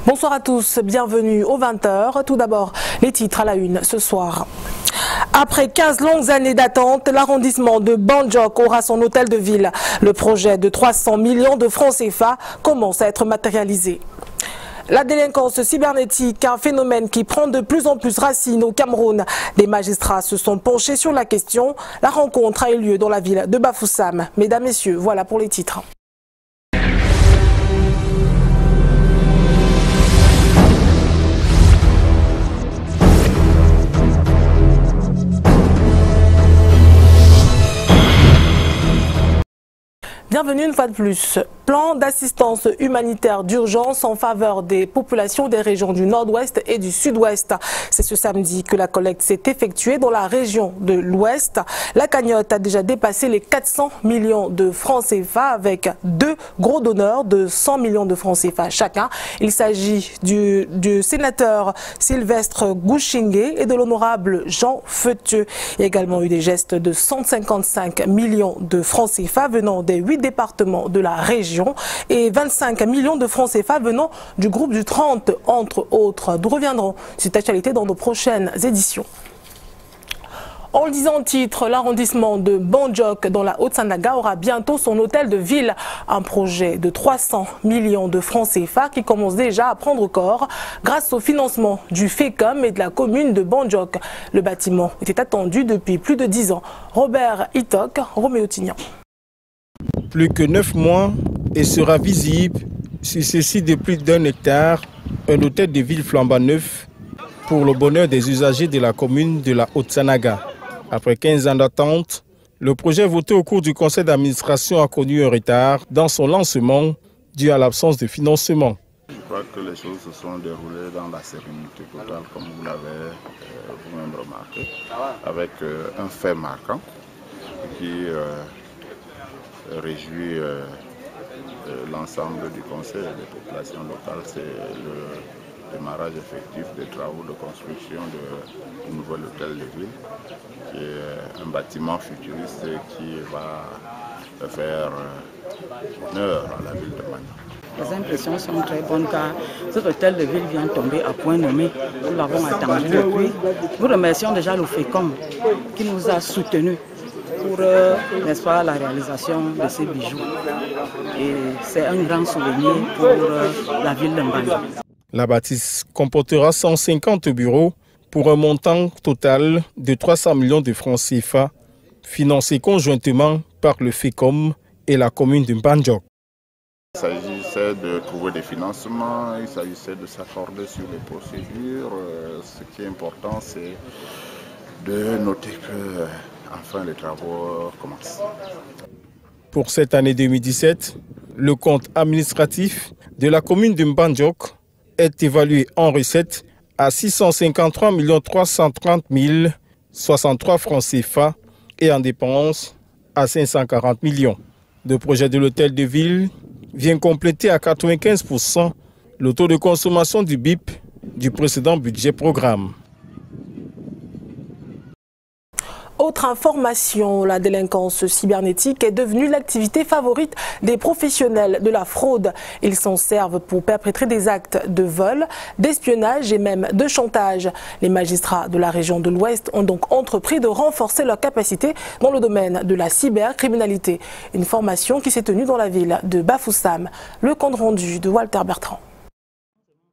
Bonsoir à tous, bienvenue aux 20h. Tout d'abord, les titres à la une ce soir. Après 15 longues années d'attente, l'arrondissement de Banjok aura son hôtel de ville. Le projet de 300 millions de francs CFA commence à être matérialisé. La délinquance cybernétique, un phénomène qui prend de plus en plus racine au Cameroun. Des magistrats se sont penchés sur la question. La rencontre a eu lieu dans la ville de Bafoussam. Mesdames, Messieurs, voilà pour les titres. Bienvenue une fois de plus. Plan d'assistance humanitaire d'urgence en faveur des populations des régions du nord-ouest et du sud-ouest. C'est ce samedi que la collecte s'est effectuée dans la région de l'ouest. La cagnotte a déjà dépassé les 400 millions de francs CFA avec deux gros donneurs de 100 millions de francs CFA chacun. Il s'agit du sénateur Sylvestre Gouchingué et de l'honorable Jean Feutieux. Il y a également eu des gestes de 155 millions de francs CFA venant des 8 départements de la région et 25 millions de francs CFA venant du groupe du 30, entre autres. Nous reviendrons sur cette actualité dans nos prochaines éditions. En le disant en titre, l'arrondissement de Banjok dans la Haute-Sanaga aura bientôt son hôtel de ville. Un projet de 300 millions de francs CFA qui commence déjà à prendre corps grâce au financement du FECOM et de la commune de Banjok. Le bâtiment était attendu depuis plus de 10 ans. Robert Itok, Roméo Tignan. Plus que 9 mois et sera visible sur ce site de plus d'1 hectare, un hôtel de ville flambant neuf pour le bonheur des usagers de la commune de la Haute-Sanaga. Après 15 ans d'attente, le projet voté au cours du conseil d'administration a connu un retard dans son lancement dû à l'absence de financement. Je crois que les choses se sont déroulées dans la sérénité totale, comme vous l'avez vous-même remarqué, avec un fait marquant qui réjouit l'ensemble du conseil et des populations locales. C'est le démarrage effectif des travaux de construction du nouvel hôtel de ville, qui est un bâtiment futuriste qui va faire honneur à la ville de Banjok. Les impressions sont très bonnes car cet hôtel de ville vient tomber à point nommé. Nous l'avons attendu depuis. Nous remercions déjà le FECOM qui nous a soutenus pour n'est-ce pas, la réalisation de ces bijoux. Et c'est un grand souvenir pour la ville de Banjok. La bâtisse comportera 150 bureaux pour un montant total de 300 millions de francs CFA, financés conjointement par le FECOM et la commune de Banjok. Il s'agissait de trouver des financements, il s'agissait de s'accorder sur les procédures. Ce qui est important, c'est de noter que enfin les travaux commencent. Pour cette année 2017, le compte administratif de la commune de Banjok est évalué en recettes à 653 330 063 francs CFA et en dépenses à 540 millions. Le projet de l'hôtel de ville vient compléter à 95% le taux de consommation du BIP du précédent budget programme. Autre information, la délinquance cybernétique est devenue l'activité favorite des professionnels de la fraude. Ils s'en servent pour perpétrer des actes de vol, d'espionnage et même de chantage. Les magistrats de la région de l'Ouest ont donc entrepris de renforcer leurs capacités dans le domaine de la cybercriminalité. Une formation qui s'est tenue dans la ville de Bafoussam. Le compte rendu de Walter Bertrand.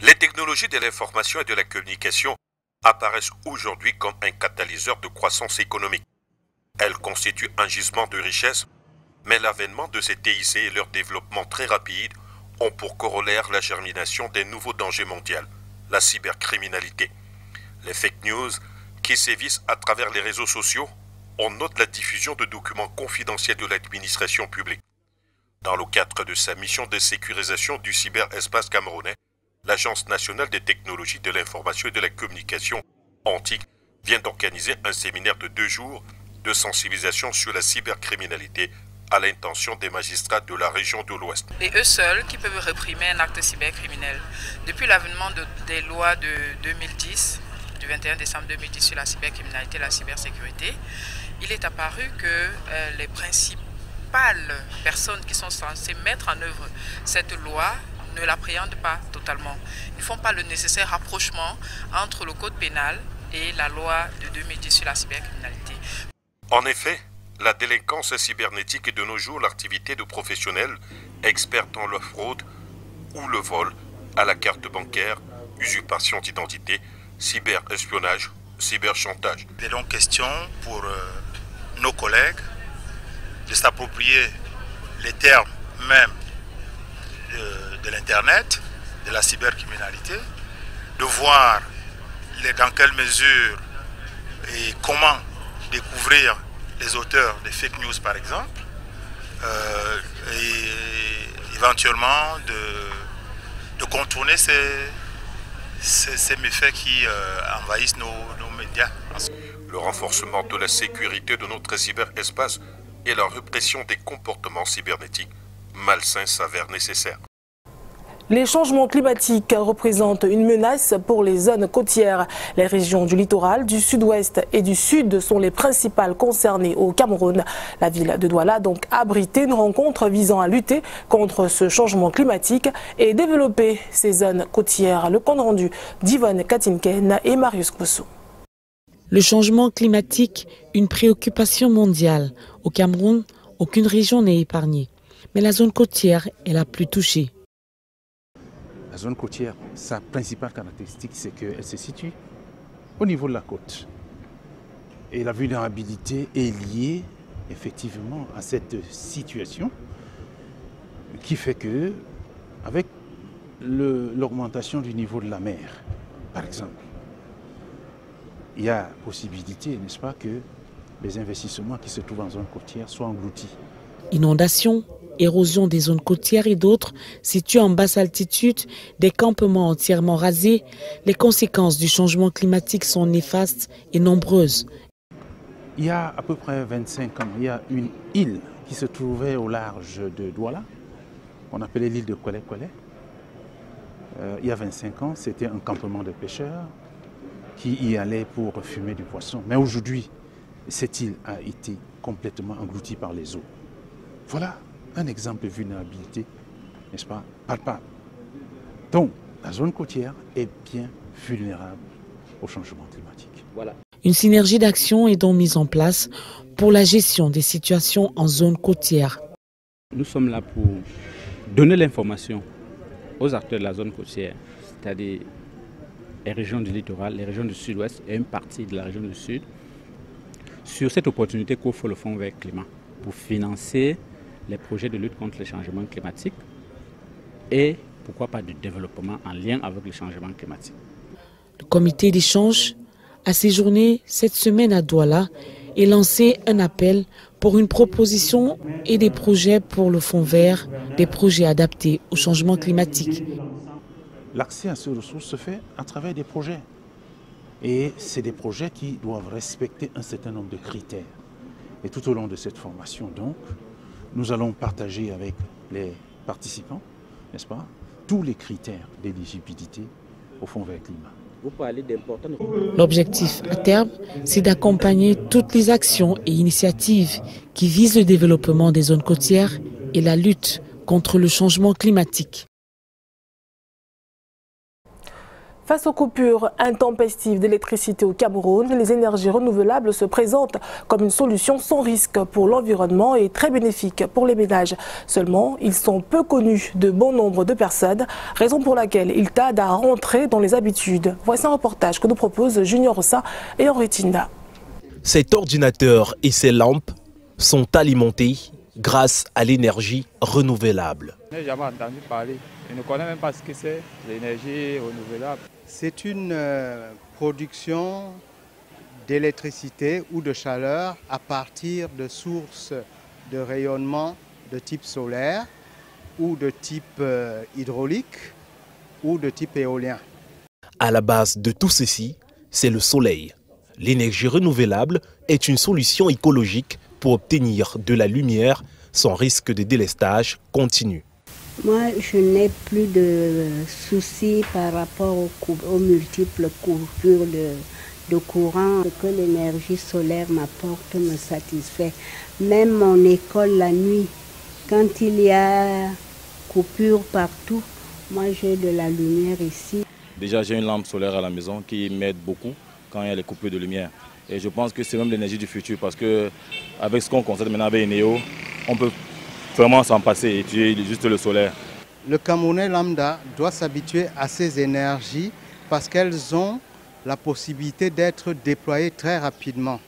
Les technologies de l'information et de la communication apparaissent aujourd'hui comme un catalyseur de croissance économique. Elles constituent un gisement de richesse, mais l'avènement de ces TIC et leur développement très rapide ont pour corollaire la germination des nouveaux dangers mondiaux, la cybercriminalité. Les fake news qui sévissent à travers les réseaux sociaux, on note la diffusion de documents confidentiels de l'administration publique. Dans le cadre de sa mission de sécurisation du cyberespace camerounais, l'Agence nationale des technologies de l'information et de la communication, ANTIC, vient d'organiser un séminaire de 2 jours de sensibilisation sur la cybercriminalité à l'intention des magistrats de la région de l'Ouest. Et eux seuls qui peuvent réprimer un acte cybercriminel. Depuis l'avènement des lois de 2010, du 21 décembre 2010 sur la cybercriminalité et la cybersécurité, il est apparu que les principales personnes qui sont censées mettre en œuvre cette loi ne l'appréhendent pas totalement. Ils ne font pas le nécessaire rapprochement entre le code pénal et la loi de 2010 sur la cybercriminalité. En effet, la délinquance cybernétique est de nos jours l'activité de professionnels experts dans la fraude ou le vol à la carte bancaire, usurpation d'identité, cyberespionnage, cyberchantage. Il est donc question pour nos collègues de s'approprier les termes même de l'Internet, de la cybercriminalité, de voir dans quelle mesure et comment découvrir les auteurs des fake news par exemple, et éventuellement de contourner ces méfaits qui envahissent nos médias. Le renforcement de la sécurité de notre cyberespace et la répression des comportements cybernétiques malsains s'avèrent nécessaires. Les changements climatiques représentent une menace pour les zones côtières. Les régions du littoral, du sud-ouest et du sud sont les principales concernées au Cameroun. La ville de Douala a donc abrité une rencontre visant à lutter contre ce changement climatique et développer ces zones côtières. Le compte rendu d'Yvonne Katinken et Marius Koussou. Le changement climatique, une préoccupation mondiale. Au Cameroun, aucune région n'est épargnée. Mais la zone côtière est la plus touchée. La zone côtière, sa principale caractéristique, c'est qu'elle se situe au niveau de la côte. Et la vulnérabilité est liée effectivement à cette situation qui fait que, avec l'augmentation du niveau de la mer, par exemple, il y a possibilité, n'est-ce pas, que les investissements qui se trouvent en zone côtière soient engloutis. Inondations, érosion des zones côtières et d'autres, situés en basse altitude, des campements entièrement rasés, les conséquences du changement climatique sont néfastes et nombreuses. Il y a à peu près 25 ans, il y a une île qui se trouvait au large de Douala, qu'on appelait l'île de Kwele-Kwele. Il y a 25 ans, c'était un campement de pêcheurs qui y allaient pour fumer du poisson. Mais aujourd'hui, cette île a été complètement engloutie par les eaux. Voilà un exemple de vulnérabilité, n'est-ce pas, palpable. Donc, la zone côtière est bien vulnérable au changement climatique. Voilà. Une synergie d'action est donc mise en place pour la gestion des situations en zone côtière. Nous sommes là pour donner l'information aux acteurs de la zone côtière, c'est-à-dire les régions du littoral, les régions du sud-ouest et une partie de la région du sud, sur cette opportunité qu'offre le Fonds vert climat pour financer les projets de lutte contre le changement climatique et pourquoi pas du développement en lien avec le changement climatique. Le comité d'échange a séjourné cette semaine à Douala et lancé un appel pour une proposition et des projets pour le Fonds vert, des projets adaptés au changement climatique. L'accès à ces ressources se fait à travers des projets. Et c'est des projets qui doivent respecter un certain nombre de critères. Et tout au long de cette formation, donc, nous allons partager avec les participants, n'est-ce pas, tous les critères d'éligibilité au Fonds vert climat. L'objectif à terme, c'est d'accompagner toutes les actions et initiatives qui visent le développement des zones côtières et la lutte contre le changement climatique. Face aux coupures intempestives d'électricité au Cameroun, les énergies renouvelables se présentent comme une solution sans risque pour l'environnement et très bénéfique pour les ménages. Seulement, ils sont peu connus de bon nombre de personnes, raison pour laquelle ils tardent à rentrer dans les habitudes. Voici un reportage que nous proposent Junior Rossa et Henri Tinda. Cet ordinateur et ces lampes sont alimentés grâce à l'énergie renouvelable. Je n'ai jamais entendu parler. Je ne connais même pas ce que c'est, l'énergie renouvelable. C'est une production d'électricité ou de chaleur à partir de sources de rayonnement de type solaire ou de type hydraulique ou de type éolien. À la base de tout ceci, c'est le soleil. L'énergie renouvelable est une solution écologique pour obtenir de la lumière sans risque de délestage continu. Moi, je n'ai plus de soucis par rapport aux multiples coupures de courant. Ce que l'énergie solaire m'apporte me satisfait. Même mon école la nuit, quand il y a coupure partout, Moi, j'ai de la lumière ici. Déjà, j'ai une lampe solaire à la maison qui m'aide beaucoup quand il y a les coupures de lumière. Et je pense que c'est même l'énergie du futur parce qu'avec ce qu'on constate maintenant avec Eneo, on peut vraiment s'en passer et utiliser juste le solaire. Le Camerounais lambda doit s'habituer à ces énergies parce qu'elles ont la possibilité d'être déployées très rapidement.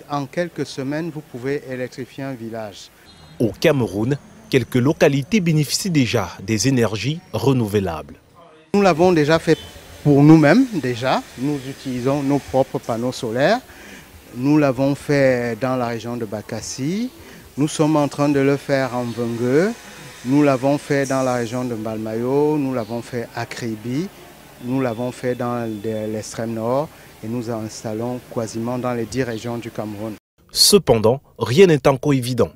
En quelques semaines, vous pouvez électrifier un village. Au Cameroun, quelques localités bénéficient déjà des énergies renouvelables. Nous l'avons déjà fait pour nous-mêmes, déjà. Nous utilisons nos propres panneaux solaires. Nous l'avons fait dans la région de Bakassi. Nous sommes en train de le faire en Vengue. Nous l'avons fait dans la région de Mbalmayo. Nous l'avons fait à Kribi. Nous l'avons fait dans l'extrême nord. Et nous installons quasiment dans les 10 régions du Cameroun. Cependant, rien n'est encore évident.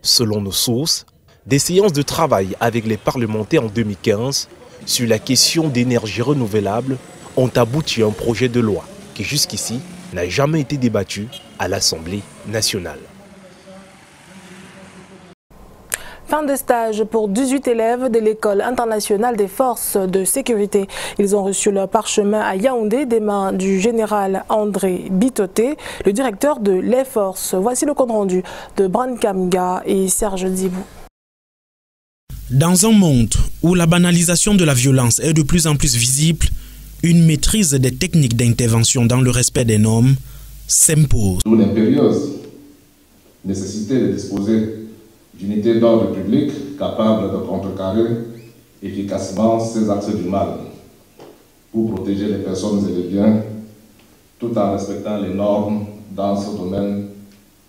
Selon nos sources, des séances de travail avec les parlementaires en 2015 sur la question d'énergie renouvelable ont abouti à un projet de loi qui jusqu'ici n'a jamais été débattu à l'Assemblée nationale. Fin de stage pour 18 élèves de l'École internationale des forces de sécurité. Ils ont reçu leur parchemin à Yaoundé des mains du général André Bitoté, le directeur de les forces. Voici le compte rendu de Bran Kamga et Serge Dibou. Dans un monde où la banalisation de la violence est de plus en plus visible, une maîtrise des techniques d'intervention dans le respect des normes s'impose. D'où l'impérieuse nécessité de disposer d'unités d'ordre public capables de contrecarrer efficacement ces actes du mal pour protéger les personnes et les biens tout en respectant les normes dans ce domaine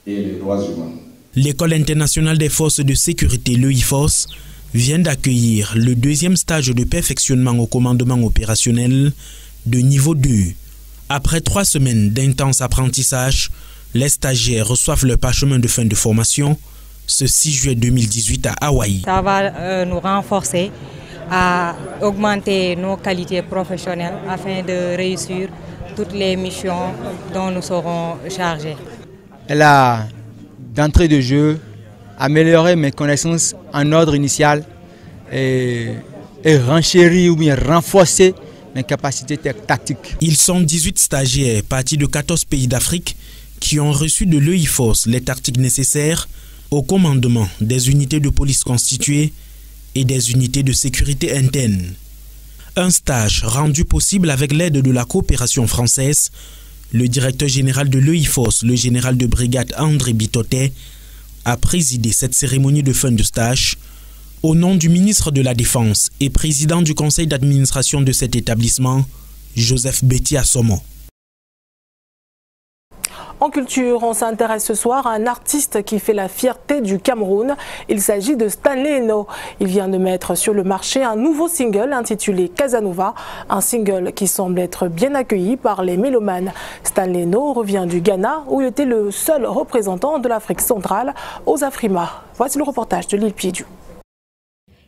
et les droits humains. L'École internationale des forces de sécurité, l'EIFOS, vient d'accueillir le deuxième stage de perfectionnement au commandement opérationnel de niveau 2. Après 3 semaines d'intense apprentissage, les stagiaires reçoivent leur parchemin de fin de formation ce 6 juillet 2018 à Hawaï. Ça va nous renforcer à augmenter nos qualités professionnelles afin de réussir toutes les missions dont nous serons chargés. Elle a, d'entrée de jeu, amélioré mes connaissances en ordre initial et renchéri ou bien renforcer mes capacités tactiques. Ils sont 18 stagiaires partis de 14 pays d'Afrique qui ont reçu de l'EIFOS les tactiques nécessaires au commandement des unités de police constituées et des unités de sécurité interne. Un stage rendu possible avec l'aide de la coopération française. Le directeur général de l'EIFOS, le général de brigade André Bitoté, a présidé cette cérémonie de fin de stage au nom du ministre de la Défense et président du conseil d'administration de cet établissement, Joseph Betty Assomo. En culture, on s'intéresse ce soir à un artiste qui fait la fierté du Cameroun. Il s'agit de Stanley Eno. Il vient de mettre sur le marché un nouveau single intitulé Casanova, un single qui semble être bien accueilli par les mélomanes. Stanley Eno revient du Ghana où il était le seul représentant de l'Afrique centrale aux Afrima. Voici le reportage de Lille Piediou.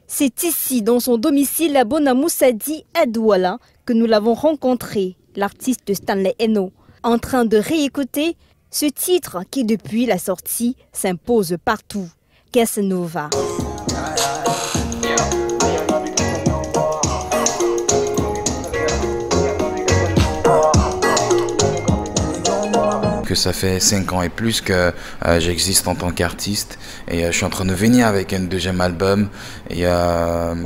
C'est ici, dans son domicile à Bonamoussadi, à Douala, que nous l'avons rencontré, l'artiste Stanley Eno, en train de réécouter ce titre qui, depuis la sortie, s'impose partout, Casanova. Que ça fait 5 ans et plus que j'existe en tant qu'artiste et je suis en train de venir avec un deuxième album et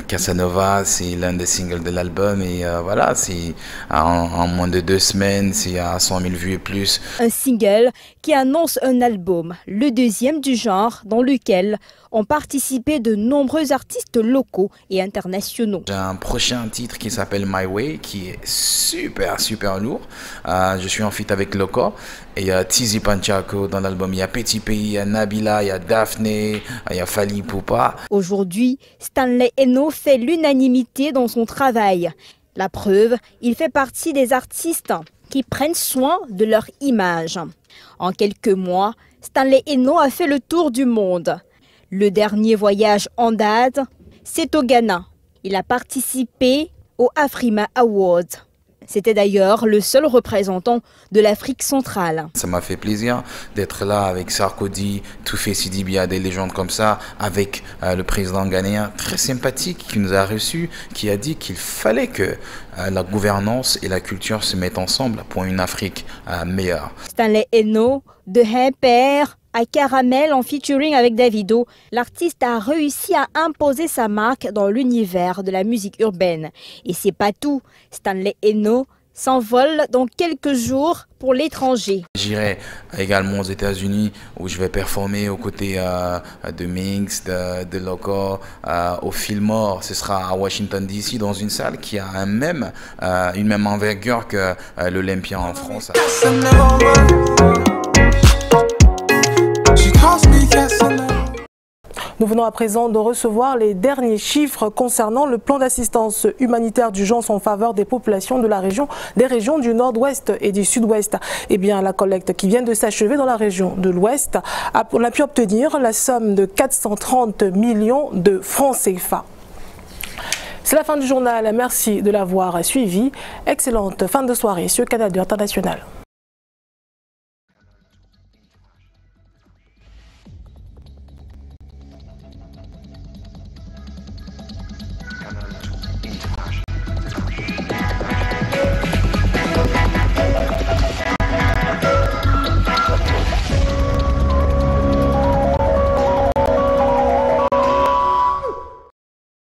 Casanova c'est l'un des singles de l'album et voilà, c'est en moins de 2 semaines c'est à 100 000 vues et plus. Un single qui annonce un album, le deuxième du genre dans lequel ont participé de nombreux artistes locaux et internationaux. J'ai un prochain titre qui s'appelle My Way qui est super lourd. Je suis en feat avec Loco et il y a Tizi Panchako dans l'album, il y a Petit Pays, il y a Nabila, il y a Daphné, il y a Fally Poupa. Aujourd'hui, Stanley Eno fait l'unanimité dans son travail. La preuve, il fait partie des artistes qui prennent soin de leur image. En quelques mois, Stanley Eno a fait le tour du monde. Le dernier voyage en date, c'est au Ghana. Il a participé au Afrima Awards. C'était d'ailleurs le seul représentant de l'Afrique centrale. Ça m'a fait plaisir d'être là avec Sarkozy, Toufé Sidibé, des légendes comme ça, avec le président ghanéen très sympathique qui nous a reçus, qui a dit qu'il fallait que la gouvernance et la culture se mettent ensemble pour une Afrique meilleure. Stanley Eno, de Père à Caramel en featuring avec Davido, l'artiste a réussi à imposer sa marque dans l'univers de la musique urbaine. Et c'est pas tout, Stanley Eno s'envole dans quelques jours pour l'étranger. J'irai également aux États-Unis où je vais performer aux côtés de Minx, de Loco, au Fillmore. Ce sera à Washington DC dans une salle qui a une même envergure que l'Olympia en France. Nous venons à présent de recevoir les derniers chiffres concernant le plan d'assistance humanitaire d'urgence en faveur des populations de des régions du nord-ouest et du sud-ouest. Eh bien, la collecte qui vient de s'achever dans la région de l'ouest, on a pu obtenir la somme de 430 millions de francs CFA. C'est la fin du journal. Merci de l'avoir suivi. Excellente fin de soirée sur Canada International.